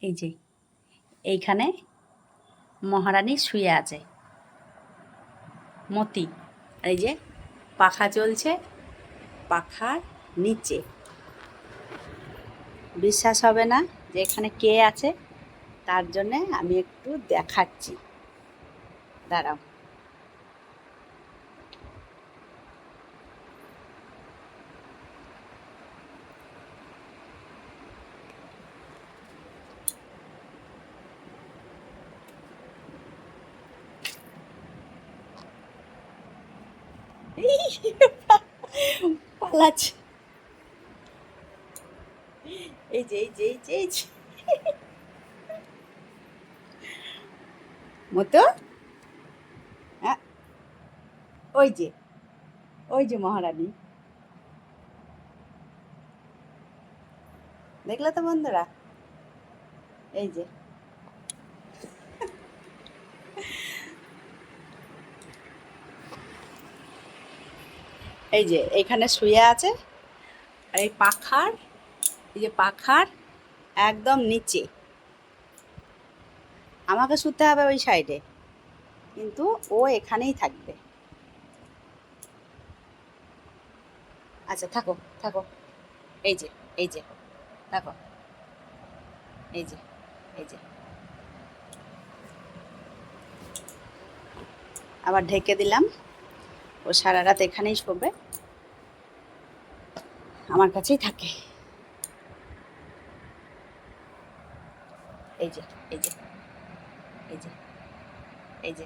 এই যে এইখানে মহারানী শুয়ে আছে মতি। এই যে পাখা চলছে, পাখার নিচে। বিশ্বাস হবে না যে এখানে কে আছে, তার জন্যে আমি একটু দেখাচ্ছি, দাঁড়াও। পালাচ্ছে। এই যে এই যে এই যে এই যে মতো, হ্যাঁ, ওই যে ওই যে মহারানী, দেখলে তো বন্ধুরা? এই যে এই যে এইখানে শুয়ে আছে, আর এই পাখার, এই যে পাখার একদম নিচে। আমাকে শুতে হবে ওই সাইডে, কিন্তু ও এখানেই থাকবে। আচ্ছা থাকো থাকো, এই যে এই যে থাকো, এই যে এই যে আবার ঢেকে দিলাম। ও সারা রাত এখানেই শোবে, আমার কাছেই থাকে। এই যে এই যে এই যে এই যে